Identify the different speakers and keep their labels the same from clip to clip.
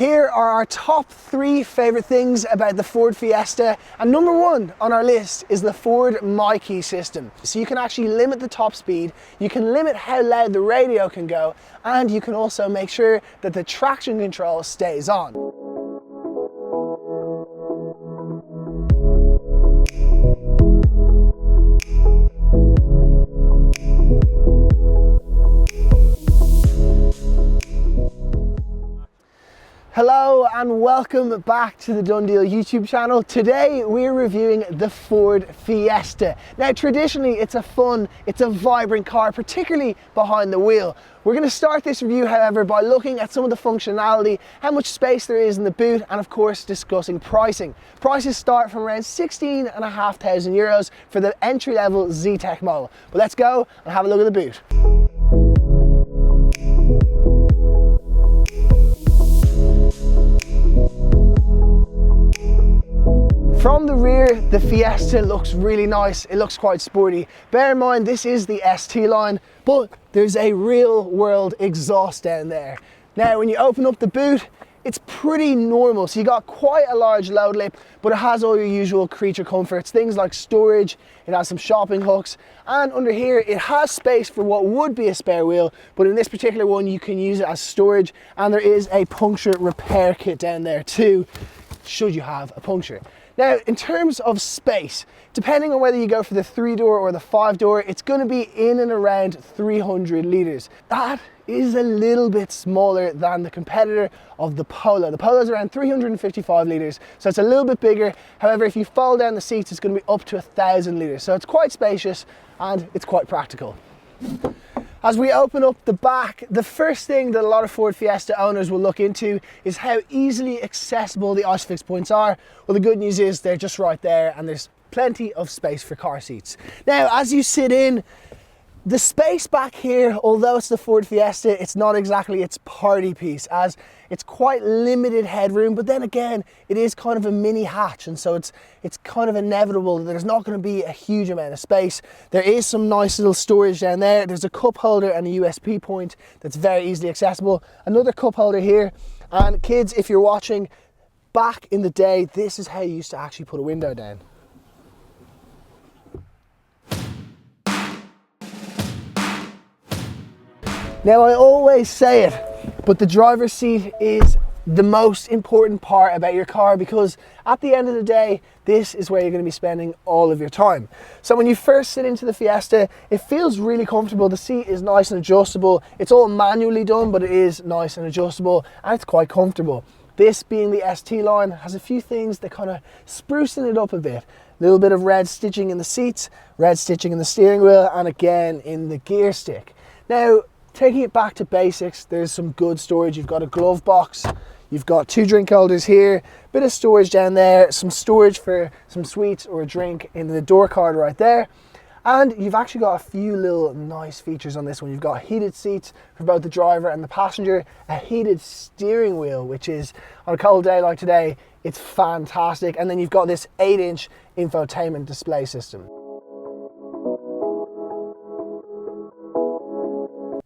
Speaker 1: Here are our top 3 favorite things about the Ford Fiesta, and number 1 on our list is the Ford MyKey system. So you can actually limit the top speed, you can limit how loud the radio can go, and you can also make sure that the traction control stays on. Hello and welcome back to the DoneDeal YouTube channel. Today we're reviewing the Ford Fiesta. Now traditionally it's a vibrant car, particularly behind the wheel. We're going to start this review however by looking at some of the functionality, how much space there is in the boot, and of course discussing pricing. Prices start from around €16,500 for the entry-level Z-Tech model. But let's go and have a look at the boot. From the rear, the Fiesta looks really nice. It looks quite sporty. Bear in mind, this is the ST line, but there's a real world exhaust down there. Now, when you open up the boot, it's pretty normal. So you got quite a large load lip, but it has all your usual creature comforts, things like storage, it has some shopping hooks, and under here, it has space for what would be a spare wheel, but in this particular one, you can use it as storage, and there is a puncture repair kit down there too, should you have a puncture. Now, in terms of space, depending on whether you go for the 3-door or the 5-door, it's going to be in and around 300 litres. That is a little bit smaller than the competitor of the Polo. The Polo is around 355 litres, so it's a little bit bigger. However, if you fold down the seats, it's going to be up to 1,000 litres. So it's quite spacious and it's quite practical. As we open up the back, the first thing that a lot of Ford Fiesta owners will look into is how easily accessible the ISOFIX points are. Well, the good news is they're just right there and there's plenty of space for car seats. Now, as you sit in, the space back here, although it's the Ford Fiesta, it's not exactly its party piece, as it's quite limited headroom, but then again, it is kind of a mini hatch, and so it's kind of inevitable that there's not going to be a huge amount of space. There is some nice little storage down there. There's a cup holder and a USB point that's very easily accessible. Another cup holder here, and kids, if you're watching, back in the day, this is how you used to actually put a window down. Now, I always say it, but the driver's seat is the most important part about your car, because at the end of the day, this is where you're going to be spending all of your time. So when you first sit into the Fiesta, it feels really comfortable. The seat is nice and adjustable. It's all manually done, but it is nice and adjustable, and it's quite comfortable. This, being the ST line, has a few things that kind of sprucing it up a bit. A little bit of red stitching in the seats, red stitching in the steering wheel, and again in the gear stick. Now, taking it back to basics, there's some good storage. You've got a glove box, you've got 2 drink holders here, bit of storage down there, some storage for some sweets or a drink in the door card right there. And you've actually got a few little nice features on this one. You've got heated seats for both the driver and the passenger, a heated steering wheel, which is, on a cold day like today, it's fantastic. And then you've got this 8-inch infotainment display system.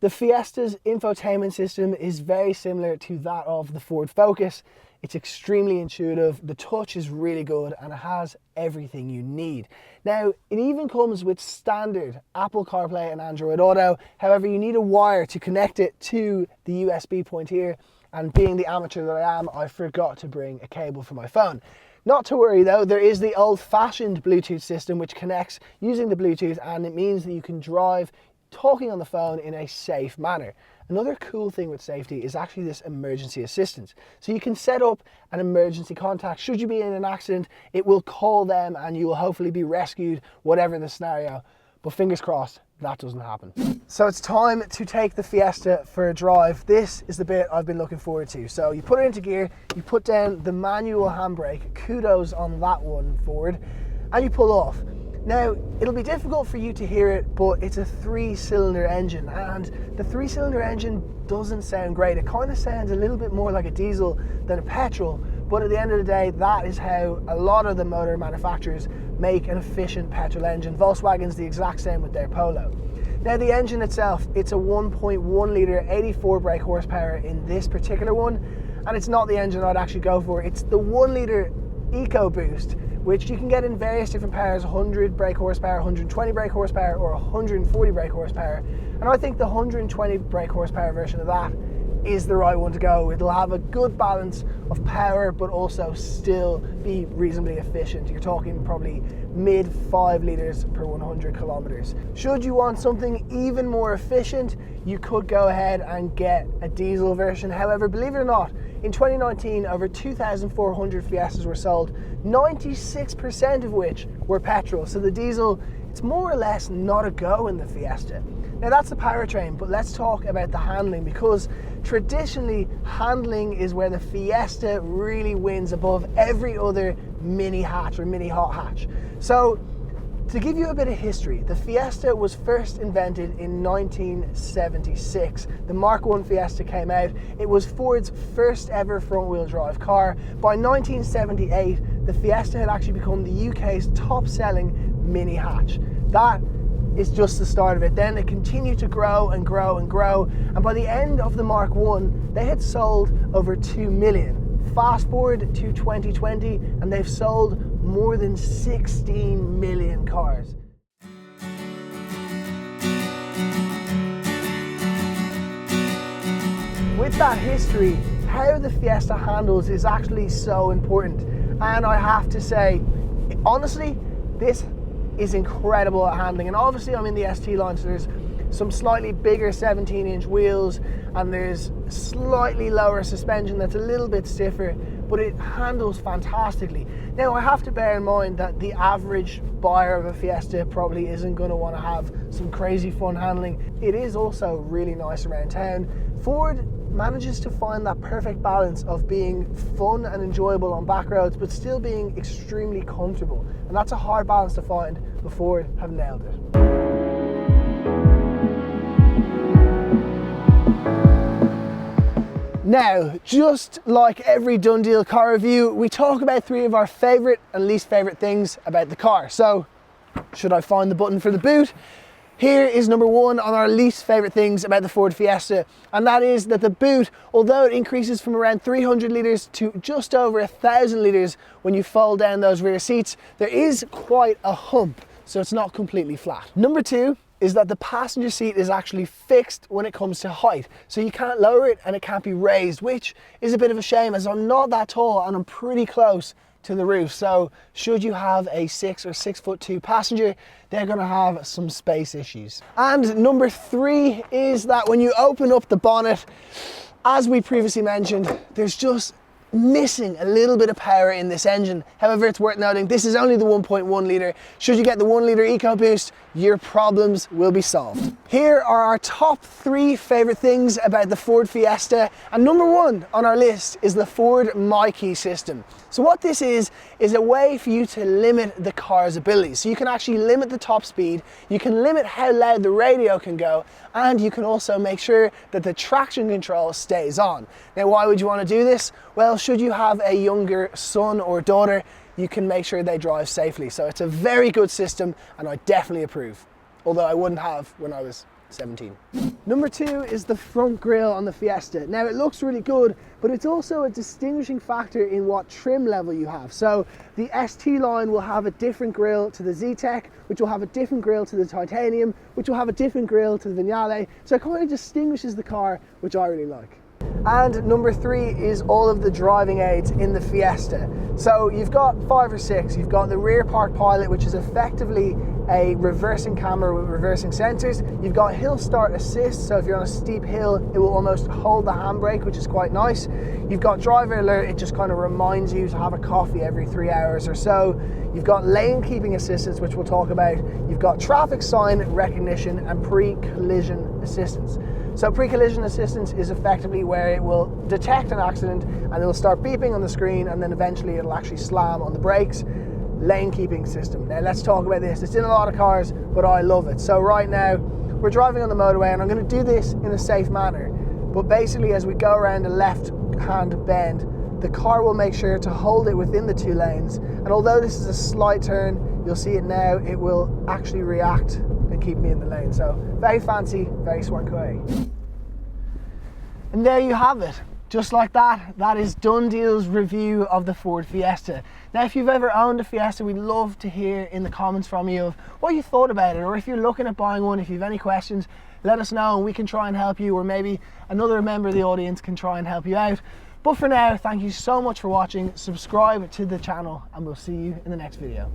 Speaker 1: The Fiesta's infotainment system is very similar to that of the Ford Focus. It's extremely intuitive, the touch is really good, and it has everything you need. Now, it even comes with standard Apple CarPlay and Android Auto. However, you need a wire to connect it to the USB point here, and being the amateur that I am, I forgot to bring a cable for my phone. Not to worry though, there is the old-fashioned Bluetooth system which connects using the Bluetooth, and it means that you can drive talking on the phone in a safe manner. Another cool thing with safety is actually this emergency assistance. So you can set up an emergency contact. Should you be in an accident, it will call them and you will hopefully be rescued, whatever the scenario. But fingers crossed, that doesn't happen. So it's time to take the Fiesta for a drive. This is the bit I've been looking forward to. So you put it into gear, you put down the manual handbrake, kudos on that one, Ford, and you pull off. Now, it'll be difficult for you to hear it, but it's a 3-cylinder engine, and the 3-cylinder engine doesn't sound great. It kind of sounds a little bit more like a diesel than a petrol, but at the end of the day, that is how a lot of the motor manufacturers make an efficient petrol engine. Volkswagen's the exact same with their Polo. Now, the engine itself, it's a 1.1 litre 84 brake horsepower in this particular one, and it's not the engine I'd actually go for. It's the 1 litre Ecoboost, which you can get in various different powers, 100 brake horsepower, 120 brake horsepower, or 140 brake horsepower. And I think the 120 brake horsepower version of that is the right one to go. It'll have a good balance of power, but also still be reasonably efficient. You're talking probably mid 5 litres per 100 kilometers. Should you want something even more efficient, you could go ahead and get a diesel version. However, believe it or not, in 2019, over 2,400 Fiestas were sold, 96% of which were petrol. So the diesel, it's more or less not a go in the Fiesta. Now that's the powertrain, but let's talk about the handling, because traditionally handling is where the Fiesta really wins above every other mini hatch or mini hot hatch. So to give you a bit of history, the Fiesta was first invented in 1976. The Mark I Fiesta came out. It was Ford's first ever front-wheel drive car. By 1978, the Fiesta had actually become the UK's top-selling mini hatch. That is just the start of it. Then it continued to grow and grow and grow, and by the end of the Mark I, they had sold over 2 million. Fast forward to 2020, and they've sold more than 16 million cars. With that history, how the Fiesta handles is actually so important. And I have to say, honestly, this is incredible at handling. And obviously I'm in the ST line, so there's some slightly bigger 17-inch wheels, and there's slightly lower suspension that's a little bit stiffer, but it handles fantastically. Now I have to bear in mind that the average buyer of a Fiesta probably isn't going to want to have some crazy fun handling. It is also really nice around town. Ford manages to find that perfect balance of being fun and enjoyable on back roads, but still being extremely comfortable. And that's a hard balance to find, but Ford have nailed it. Now, just like every DoneDeal car review, we talk about 3 of our favourite and least favourite things about the car. So, should I find the button for the boot? Here is number 1 on our least favourite things about the Ford Fiesta, and that is that the boot, although it increases from around 300 litres to just over 1,000 litres when you fold down those rear seats, there is quite a hump, so it's not completely flat. Number 2 is that the passenger seat is actually fixed when it comes to height, so you can't lower it and it can't be raised, which is a bit of a shame, as I'm not that tall and I'm pretty close to the roof. So should you have a 6 or 6'2" passenger, they're going to have some space issues. And number 3 is that when you open up the bonnet, as we previously mentioned, there's just missing a little bit of power in this engine. However, it's worth noting this is only the 1.1 litre. Should you get the 1 litre Ecoboost, your problems will be solved. Here are our top 3 favourite things about the Ford Fiesta, and number 1 on our list is the Ford MyKey system. So what this is a way for you to limit the car's abilities. So you can actually limit the top speed, you can limit how loud the radio can go, and you can also make sure that the traction control stays on. Now, why would you want to do this? Well, should you have a younger son or daughter, you can make sure they drive safely. So it's a very good system, and I definitely approve. Although I wouldn't have when I was 17. Number 2 is the front grille on the Fiesta. Now it looks really good, but it's also a distinguishing factor in what trim level you have. So the ST line will have a different grille to the Z-Tech, which will have a different grille to the Titanium, which will have a different grille to the Vignale. So it kind of distinguishes the car, which I really like. And number 3 is all of the driving aids in the Fiesta. So you've got 5 or 6. You've got the rear park pilot, which is effectively a reversing camera with reversing sensors. You've got hill start assist, so if you're on a steep hill, it will almost hold the handbrake, which is quite nice. You've got driver alert, it just kind of reminds you to have a coffee every 3 hours or so. You've got lane keeping assistance, which we'll talk about. You've got traffic sign recognition and pre-collision assistance. So pre-collision assistance is effectively where it will detect an accident and it'll start beeping on the screen, and then eventually it'll actually slam on the brakes. Lane keeping system. Now let's talk about this. It's in a lot of cars, but I love it. So right now we're driving on the motorway, and I'm going to do this in a safe manner. But basically, as we go around the left-hand bend, the car will make sure to hold it within the 2 lanes. And although this is a slight turn, you'll see it now, it will actually react and keep me in the lane. So very fancy, very swanky. And there you have it. just like that, that is DoneDeal's review of the Ford Fiesta. Now, if you've ever owned a Fiesta, we'd love to hear in the comments from you of what you thought about it, or if you're looking at buying one, if you have any questions, let us know and we can try and help you, or maybe another member of the audience can try and help you out. But for now, thank you so much for watching. Subscribe to the channel and we'll see you in the next video.